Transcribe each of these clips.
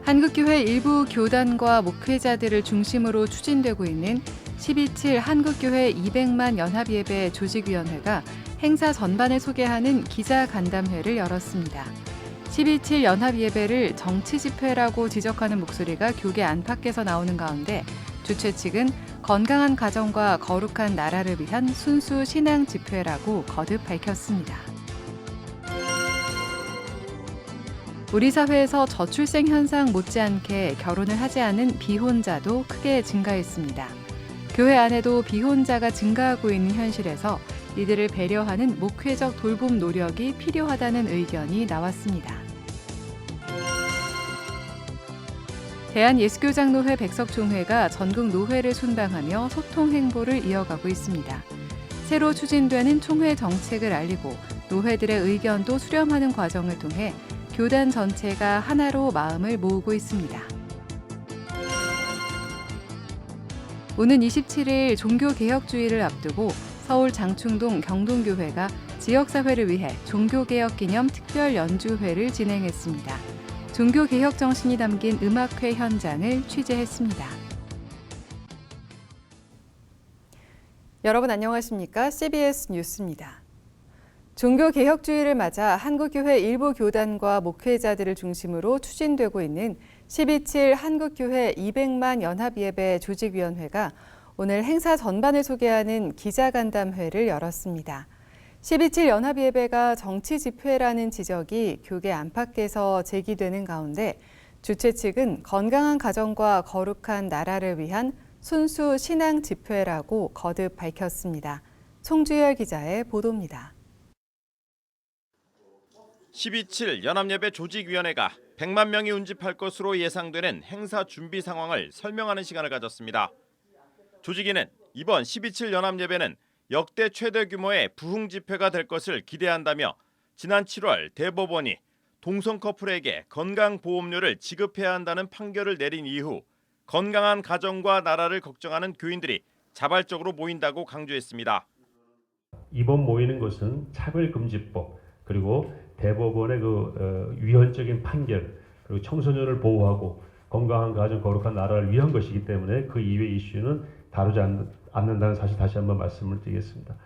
한국교회 일부 교단과 목회자들을 중심으로 추진되고 있는 12.7 한국교회 200만 연합예배 조직위원회가 행사 전반을 소개하는 기자간담회를 열었습니다. 12.7 연합예배를 정치집회라고 지적하는 목소리가 교계 안팎에서 나오는 가운데 주최 측은 건강한 가정과 거룩한 나라를 위한 순수 신앙 집회라고 거듭 밝혔습니다. 우리 사회에서 저출생 현상 못지않게 결혼을 하지 않은 비혼자도 크게 증가했습니다. 교회 안에도 비혼자가 증가하고 있는 현실에서 이들을 배려하는 목회적 돌봄 노력이 필요하다는 의견이 나왔습니다. 대한예수교장노회 백석총회가 전국 노회를 순방하며 소통 행보를 이어가고 있습니다. 새로 추진되는 총회 정책을 알리고 노회들의 의견도 수렴하는 과정을 통해 교단 전체가 하나로 마음을 모으고 있습니다. 오는 27일 종교개혁주의를 앞두고 서울 장충동 경동교회가 지역사회를 위해 종교개혁기념 특별연주회를 진행했습니다. 종교개혁 정신이 담긴 음악회 현장을 취재했습니다. 여러분 안녕하십니까? CBS 뉴스입니다. 종교개혁주의를 맞아 한국교회 일부 교단과 목회자들을 중심으로 추진되고 있는 12.7 한국교회 200만 연합예배 조직위원회가 오늘 행사 전반을 소개하는 기자간담회를 열었습니다. 12.7 연합예배가 정치집회라는 지적이 교계 안팎에서 제기되는 가운데 주최 측은 건강한 가정과 거룩한 나라를 위한 순수 신앙 집회라고 거듭 밝혔습니다. 송주열 기자의 보도입니다. 12.7 연합예배 조직위원회가 100만 명이 운집할 것으로 예상되는 행사 준비 상황을 설명하는 시간을 가졌습니다. 조직위는 이번 12.7 연합예배는 역대 최대 규모의 부흥 집회가 될 것을 기대한다며 지난 7월 대법원이 동성 커플에게 건강보험료를 지급해야 한다는 판결을 내린 이후 건강한 가정과 나라를 걱정하는 교인들이 자발적으로 모인다고 강조했습니다. 이번 모이는 것은 차별금지법 그리고 대법원의 위헌적인 판결 그리고 청소년을 보호하고 건강한 가정 거룩한 나라를 위한 것이기 때문에 그 이외 이슈는 다루지 않는다는 사실 다시 한번 말씀을 드리겠습니다.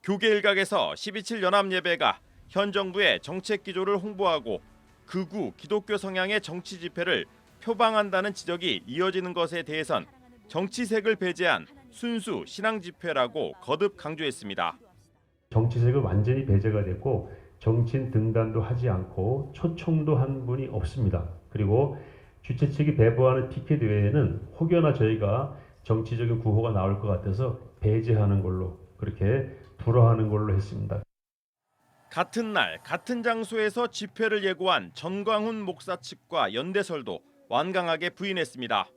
교계 일각에서 12.7 연합예배가 현 정부의 정책 기조를 홍보하고 극우 기독교 성향의 정치 집회를 표방한다는 지적이 이어지는 것에 대해선 정치색을 배제한 순수 신앙 집회라고 거듭 강조했습니다. 정치색은 완전히 배제가 됐고 정치인 등단도 하지 않고 초청도 한 분이 없습니다. 그리고 주최 측이 배부하는 티켓 외에는 혹여나 저희가 정치적인 구호가 나올 것 같아서 배제하는 걸로 그렇게 불허하는 걸로 했습니다. 같은 날 같은 장소에서 집회를 예고한 전광훈 목사 측과 연대설도 완강하게 부인했습니다.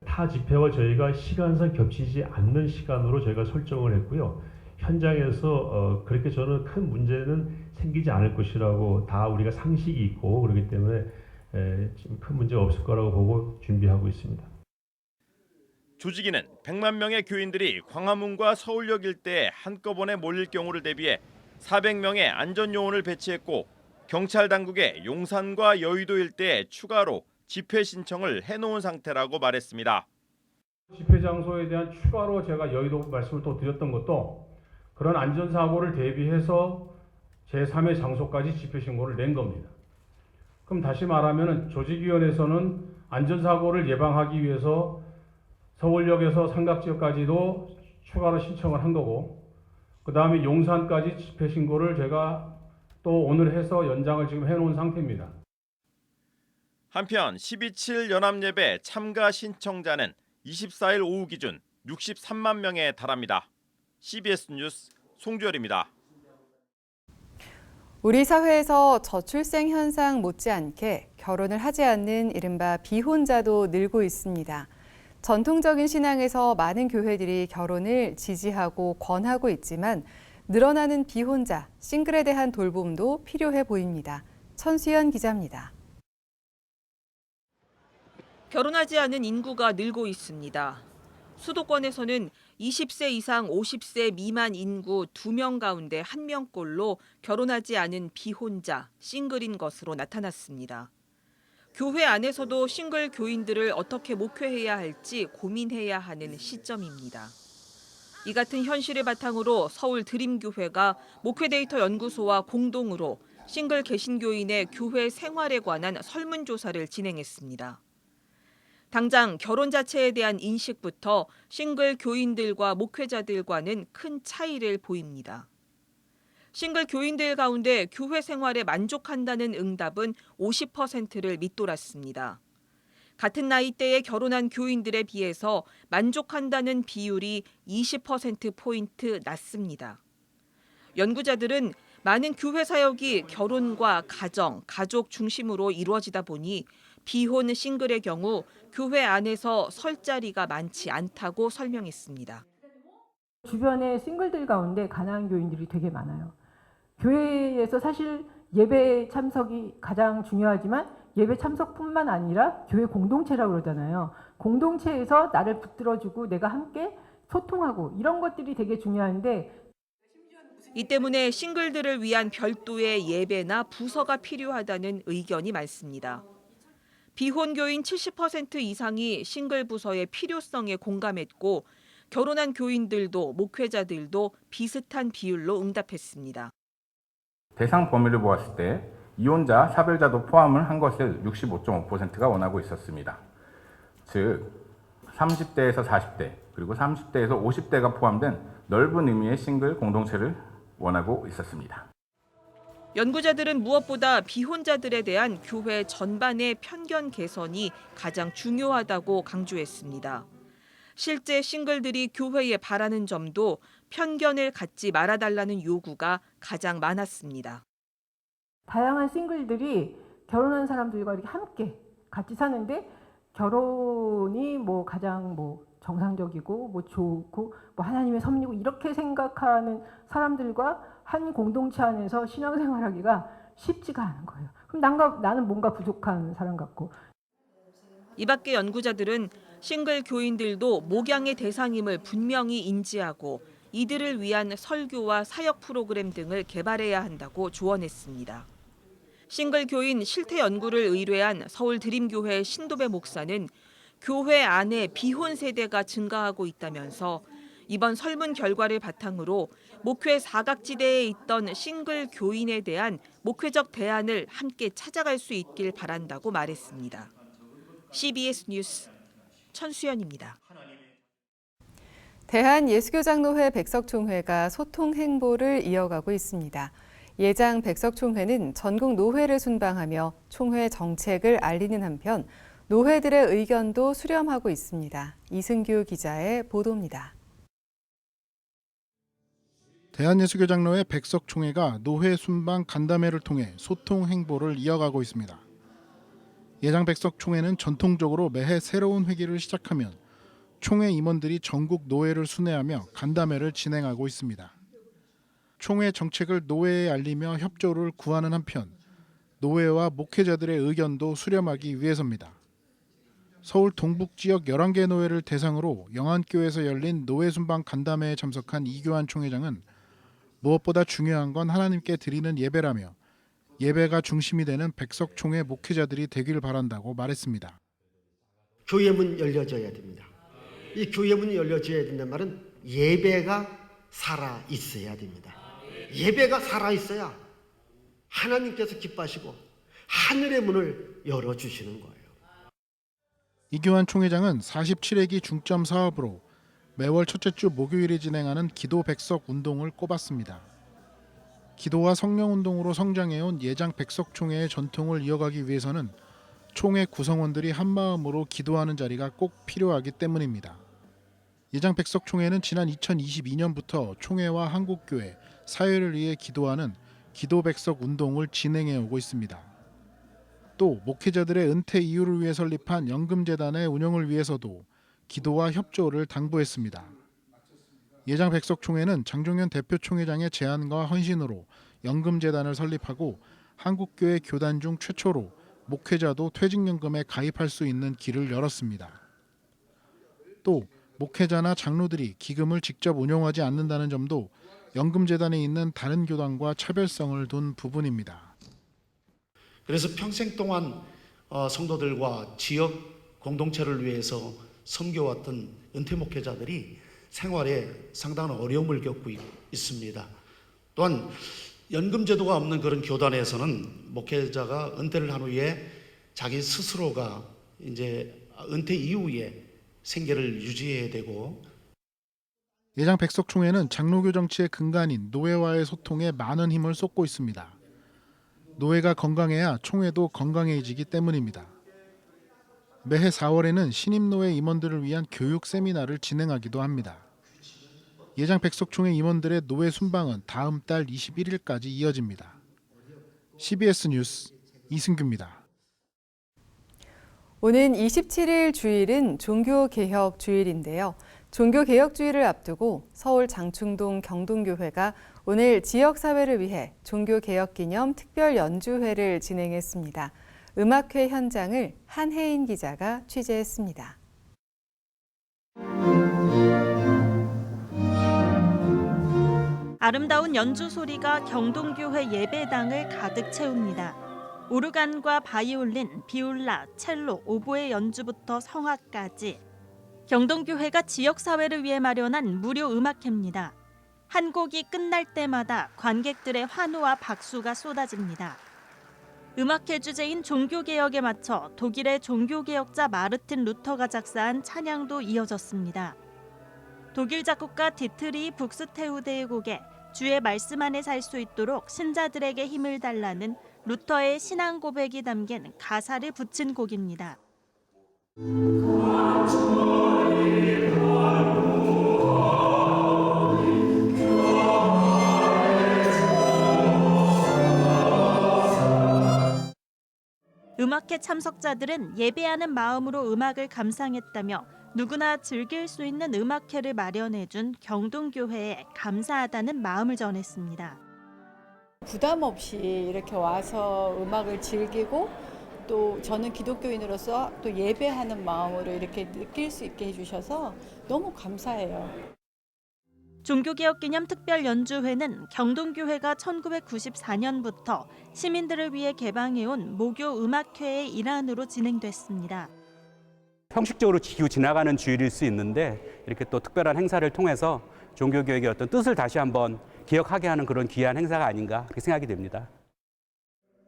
타 집회와 저희가 시간상 겹치지 않는 시간으로 저희가 설정을 했고요. 현장에서 그렇게 저는 큰 문제는 생기지 않을 것이라고 다 우리가 상식이 있고 그렇기 때문에 지금 큰 문제가 없을 거라고 보고 준비하고 있습니다. 조직위는 100만 명의 교인들이 광화문과 서울역 일대에 한꺼번에 몰릴 경우를 대비해 400명의 안전요원을 배치했고 경찰 당국에 용산과 여의도 일대에 추가로 집회 신청을 해놓은 상태라고 말했습니다. 집회 장소에 대한 추가로 제가 여의도 말씀을 또 드렸던 것도 그런 안전사고를 대비해서 제3의 장소까지 집회 신고를 낸 겁니다. 그럼 다시 말하면 조직위원회에서는 안전사고를 예방하기 위해서 서울역에서 삼각지역까지도 추가로 신청을 한 거고 그 다음에 용산까지 집회 신고를 제가 또 오늘 해서 연장을 지금 해놓은 상태입니다. 한편 12.7 연합예배 참가 신청자는 24일 오후 기준 63만 명에 달합니다. CBS 뉴스 송주열입니다. 우리 사회에서 저출생 현상 못지않게 결혼을 하지 않는 이른바 비혼자도 늘고 있습니다. 전통적인 신앙에서 많은 교회들이 결혼을 지지하고 권하고 있지만 늘어나는 비혼자, 싱글에 대한 돌봄도 필요해 보입니다. 천수연 기자입니다. 결혼하지 않은 인구가 늘고 있습니다. 수도권에서는 20세 이상 50세 미만 인구 2명 가운데 1명꼴로 결혼하지 않은 비혼자, 싱글인 것으로 나타났습니다. 교회 안에서도 싱글 교인들을 어떻게 목회해야 할지 고민해야 하는 시점입니다. 이 같은 현실을 바탕으로 서울 드림교회가 목회데이터 연구소와 공동으로 싱글 개신교인의 교회 생활에 관한 설문조사를 진행했습니다. 당장 결혼 자체에 대한 인식부터 싱글 교인들과 목회자들과는 큰 차이를 보입니다. 싱글 교인들 가운데 교회 생활에 만족한다는 응답은 50%를 밑돌았습니다. 같은 나이대에 결혼한 교인들에 비해서 만족한다는 비율이 20%포인트 낮습니다. 연구자들은 많은 교회 사역이 결혼과 가정, 가족 중심으로 이루어지다 보니 비혼 싱글의 경우 교회 안에서 설 자리가 많지 않다고 설명했습니다. 주변에 싱글들 가운데 가난한 교인들이 되게 많아요. 교회에서 사실 예배 참석이 가장 중요하지만 예배 참석뿐만 아니라 교회 공동체라고 그러잖아요. 공동체에서 나를 붙들어주고 내가 함께 소통하고 이런 것들이 되게 중요한데 이 때문에 싱글들을 위한 별도의 예배나 부서가 필요하다는 의견이 많습니다. 비혼 교인 70% 이상이 싱글 부서의 필요성에 공감했고 결혼한 교인들도 목회자들도 비슷한 비율로 응답했습니다. 대상 범위를 보았을 때 이혼자, 사별자도 포함을 한 것을 65.5%가 원하고 있었습니다. 즉 30대에서 40대 그리고 30대에서 50대가 포함된 넓은 의미의 싱글 공동체를 원하고 있었습니다. 연구자들은 무엇보다 비혼자들에 대한 교회 전반의 편견 개선이 가장 중요하다고 강조했습니다. 실제 싱글들이 교회에 바라는 점도 편견을 갖지 말아달라는 요구가 가장 많았습니다. 다양한 싱글들이 결혼한 사람들과 이렇게 함께 같이 사는데 결혼이 뭐 가장 뭐 정상적이고 뭐 좋고 뭐 하나님의 섭리고 이렇게 생각하는 사람들과 한 공동체 안에서 신앙생활하기가 쉽지가 않은 거예요. 그럼 나는 뭔가 부족한 사람 같고. 이 밖에 연구자들은 싱글 교인들도 목양의 대상임을 분명히 인지하고 이들을 위한 설교와 사역 프로그램 등을 개발해야 한다고 조언했습니다. 싱글 교인 실태 연구를 의뢰한 서울 드림교회 신도배 목사는 교회 안에 비혼 세대가 증가하고 있다면서 이번 설문 결과를 바탕으로 목회 사각지대에 있던 싱글 교인에 대한 목회적 대안을 함께 찾아갈 수 있길 바란다고 말했습니다. CBS 뉴스 천수연입니다. 대한예수교장로회 백석총회가 소통 행보를 이어가고 있습니다. 예장 백석총회는 전국 노회를 순방하며 총회 정책을 알리는 한편 노회들의 의견도 수렴하고 있습니다. 이승규 기자의 보도입니다. 대한예수교장로회 백석총회가 노회 순방 간담회를 통해 소통 행보를 이어가고 있습니다. 예장 백석총회는 전통적으로 매해 새로운 회기를 시작하면 총회 임원들이 전국 노회를 순회하며 간담회를 진행하고 있습니다. 총회 정책을 노회에 알리며 협조를 구하는 한편 노회와 목회자들의 의견도 수렴하기 위해서입니다. 서울 동북 지역 11개 노회를 대상으로 영안교에서 열린 노회 순방 간담회에 참석한 이교환 총회장은 무엇보다 중요한 건 하나님께 드리는 예배라며 예배가 중심이 되는 백석총회 목회자들이 되길 바란다고 말했습니다. 교회 문 열려져야 됩니다. 이 교회 문이 열려져야 된다는 말은 예배가 살아 있어야 됩니다. 예배가 살아 있어야 하나님께서 기뻐하시고 하늘의 문을 열어주시는 거예요. 이교환 총회장은 47회기 중점 사업으로 매월 첫째 주 목요일에 진행하는 기도 백석 운동을 꼽았습니다. 기도와 성령 운동으로 성장해온 예장 백석총회의 전통을 이어가기 위해서는 총회 구성원들이 한마음으로 기도하는 자리가 꼭 필요하기 때문입니다. 예장 백석총회는 지난 2022년부터 총회와 한국교회, 사회를 위해 기도하는 기도 백석 운동을 진행해 오고 있습니다. 또 목회자들의 은퇴 이후를 위해 설립한 연금재단의 운영을 위해서도 기도와 협조를 당부했습니다. 예장 백석총회는 장종현 대표 총회장의 제안과 헌신으로 연금재단을 설립하고 한국교회 교단 중 최초로 목회자도 퇴직연금에 가입할 수 있는 길을 열었습니다. 또 목회자나 장로들이 기금을 직접 운영하지 않는다는 점도 연금재단에 있는 다른 교단과 차별성을 둔 부분입니다. 그래서 평생 동안 성도들과 지역 공동체를 위해서 섬겨왔던 은퇴 목회자들이 생활에 상당한 어려움을 겪고 있습니다. 또한 연금제도가 없는 그런 교단에서는 목회자가 은퇴를 한 후에 자기 스스로가 이제 은퇴 이후에 생계를 유지해야 되고, 예장 백석총회는 장로교 정치의 근간인 노회와의 소통에 많은 힘을 쏟고 있습니다. 노회가 건강해야 총회도 건강해지기 때문입니다. 매해 4월에는 신임노회 임원들을 위한 교육 세미나를 진행하기도 합니다. 예장 백석총회 임원들의 노회 순방은 다음 달 21일까지 이어집니다. CBS 뉴스 이승규입니다. 오는 27일 주일은 종교개혁 주일인데요. 종교개혁 주일을 앞두고 서울 장충동 경동교회가 오늘 지역사회를 위해 종교개혁 기념 특별 연주회를 진행했습니다. 음악회 현장을 한혜인 기자가 취재했습니다. 아름다운 연주 소리가 경동교회 예배당을 가득 채웁니다. 오르간과 바이올린, 비올라, 첼로, 오보의 연주부터 성악까지 경동교회가 지역사회를 위해 마련한 무료 음악회입니다. 한 곡이 끝날 때마다 관객들의 환호와 박수가 쏟아집니다. 음악회 주제인 종교개혁에 맞춰 독일의 종교개혁자 마르틴 루터가 작사한 찬양도 이어졌습니다. 독일 작곡가 디트리 북스테우데의 곡에 주의 말씀 안에 살 수 있도록 신자들에게 힘을 달라는 루터의 신앙 고백이 담긴 가사를 붙인 곡입니다. 음악회 참석자들은 예배하는 마음으로 음악을 감상했다며 누구나 즐길 수 있는 음악회를 마련해준 경동교회에 감사하다는 마음을 전했습니다. 부담 없이 이렇게 와서 음악을 즐기고 또 저는 기독교인으로서 또 예배하는 마음으로 이렇게 느낄 수 있게 해주셔서 너무 감사해요. 종교개혁 기념 특별 연주회는 경동교회가 1994년부터 시민들을 위해 개방해온 모교 음악회의 일환으로 진행됐습니다. 형식적으로 지나가는 주일일 수 있는데 이렇게 또 특별한 행사를 통해서 종교개혁의 어떤 뜻을 다시 한번 기억하게 하는 그런 귀한 행사가 아닌가 그렇게 생각이 됩니다.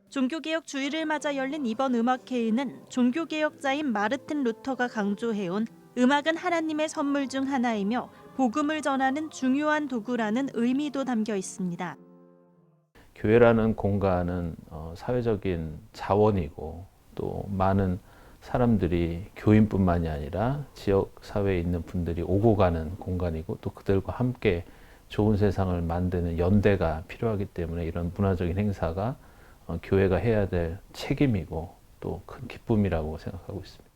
종교개혁 주일을 맞아 열린 이번 음악회에는 종교개혁자인 마르틴 루터가 강조해온 음악은 하나님의 선물 중 하나이며 복음을 전하는 중요한 도구라는 의미도 담겨 있습니다. 교회라는 공간은 사회적인 자원이고 또 많은 사람들이 교인뿐만이 아니라 지역 사회에 있는 분들이 오고 가는 공간이고 또 그들과 함께 좋은 세상을 만드는 연대가 필요하기 때문에 이런 문화적인 행사가 교회가 해야 될 책임이고 또 큰 기쁨이라고 생각하고 있습니다.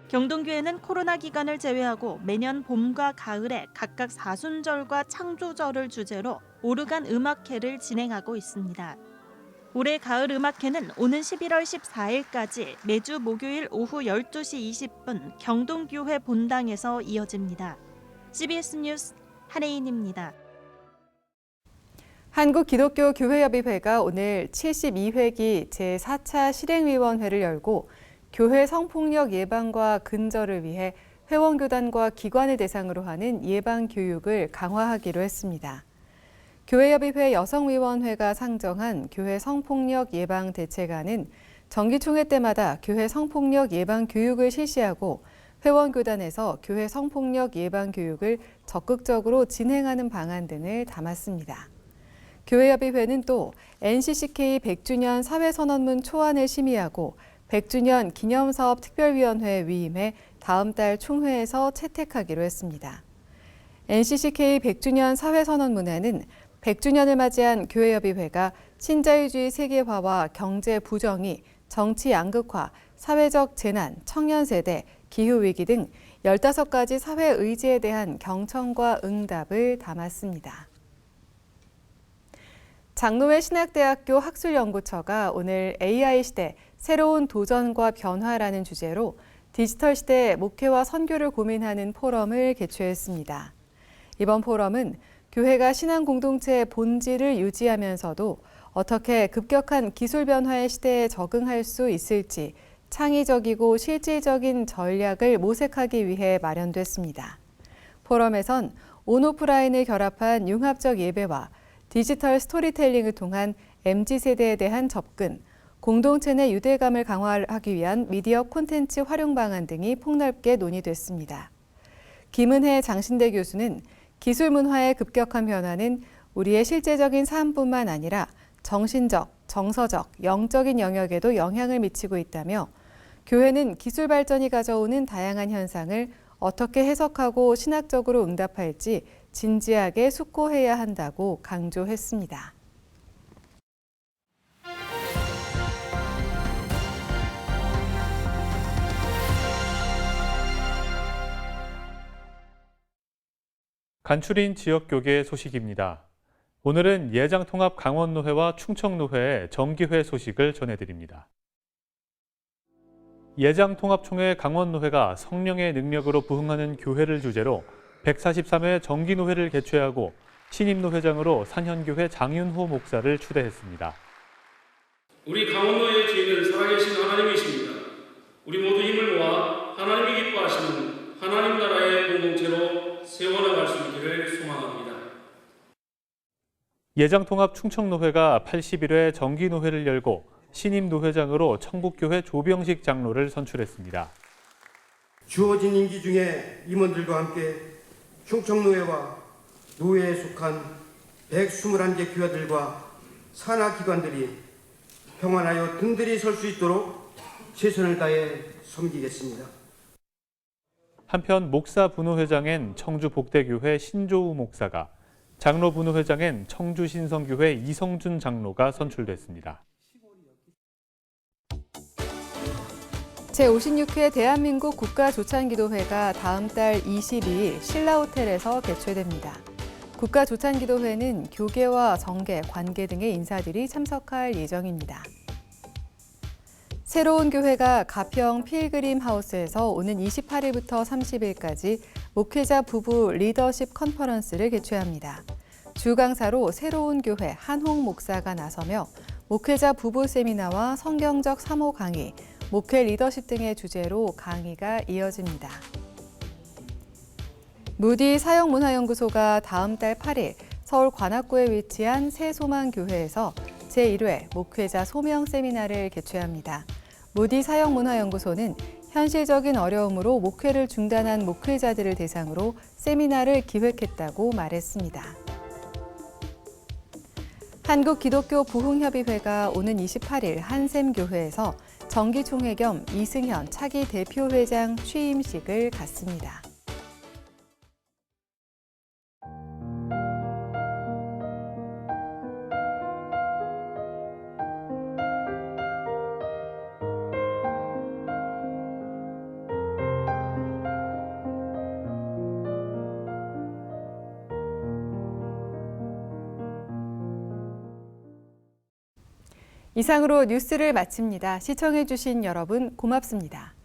경동교회는 코로나 기간을 제외하고 매년 봄과 가을에 각각 사순절과 창조절을 주제로 오르간 음악회를 진행하고 있습니다. 올해 가을 음악회는 오는 11월 14일까지 매주 목요일 오후 12시 20분 경동교회 본당에서 이어집니다. CBS 뉴스 한혜인입니다. 한국기독교교회협의회가 오늘 72회기 제4차 실행위원회를 열고 교회 성폭력 예방과 근절을 위해 회원교단과 기관을 대상으로 하는 예방교육을 강화하기로 했습니다. 교회협의회 여성위원회가 상정한 교회 성폭력 예방 대책안은 정기총회 때마다 교회 성폭력 예방 교육을 실시하고 회원교단에서 교회 성폭력 예방 교육을 적극적으로 진행하는 방안 등을 담았습니다. 교회협의회는 또 NCCK 100주년 사회선언문 초안을 심의하고 100주년 기념사업 특별위원회 위임해 다음 달 총회에서 채택하기로 했습니다. NCCK 100주년 사회선언문에는 100주년을 맞이한 교회협의회가 신자유주의 세계화와 경제 부정의, 정치 양극화, 사회적 재난, 청년 세대, 기후위기 등 15가지 사회 의제에 대한 경청과 응답을 담았습니다. 장로회 신학대학교 학술연구처가 오늘 AI 시대 새로운 도전과 변화라는 주제로 디지털 시대 목회와 선교를 고민하는 포럼을 개최했습니다. 이번 포럼은 교회가 신앙 공동체의 본질을 유지하면서도 어떻게 급격한 기술 변화의 시대에 적응할 수 있을지 창의적이고 실질적인 전략을 모색하기 위해 마련됐습니다. 포럼에선 온오프라인을 결합한 융합적 예배와 디지털 스토리텔링을 통한 MZ세대에 대한 접근, 공동체 내 유대감을 강화하기 위한 미디어 콘텐츠 활용 방안 등이 폭넓게 논의됐습니다. 김은혜 장신대 교수는 기술 문화의 급격한 변화는 우리의 실제적인 삶뿐만 아니라 정신적, 정서적, 영적인 영역에도 영향을 미치고 있다며 교회는 기술 발전이 가져오는 다양한 현상을 어떻게 해석하고 신학적으로 응답할지 진지하게 숙고해야 한다고 강조했습니다. 간추린 지역교계 소식입니다. 오늘은 예장통합 강원노회와 충청노회의 정기회 소식을 전해드립니다. 예장통합총회 강원노회가 성령의 능력으로 부흥하는 교회를 주제로 143회 정기노회를 개최하고 신임노회장으로 산현교회 장윤호 목사를 추대했습니다. 우리 강원노회의 주인은 살아계신 하나님이십니다. 우리 모두 힘을 모아 하나님이 기뻐하시는 하나님 나라의 공동체로 세워나갈 수 있기를 소망합니다. 예장통합 충청노회가 81회 정기노회를 열고 신임 노회장으로 청북교회 조병식 장로를 선출했습니다. 주어진 임기 중에 임원들과 함께 충청노회와 노회에 속한 121개 교회들과 산하기관들이 평안하여 든든히 설 수 있도록 최선을 다해 섬기겠습니다. 한편 목사 분호회장엔 청주 복대교회 신조우 목사가, 장로 분호회장엔 청주 신성교회 이성준 장로가 선출됐습니다. 제56회 대한민국 국가조찬기도회가 다음 달 22일 신라호텔에서 개최됩니다. 국가조찬기도회는 교계와 정계, 관계 등의 인사들이 참석할 예정입니다. 새로운 교회가 가평 필그림 하우스에서 오는 28일부터 30일까지 목회자 부부 리더십 컨퍼런스를 개최합니다. 주 강사로 새로운 교회 한홍 목사가 나서며 목회자 부부 세미나와 성경적 사모 강의, 목회 리더십 등의 주제로 강의가 이어집니다. 무디 사역문화연구소가 다음 달 8일 서울 관악구에 위치한 새소망교회에서 제1회 목회자 소명 세미나를 개최합니다. 무디 사역문화연구소는 현실적인 어려움으로 목회를 중단한 목회자들을 대상으로 세미나를 기획했다고 말했습니다. 한국기독교부흥협의회가 오는 28일 한샘교회에서 정기총회 겸 이승현 차기 대표회장 취임식을 갖습니다. 이상으로 뉴스를 마칩니다. 시청해주신 여러분 고맙습니다.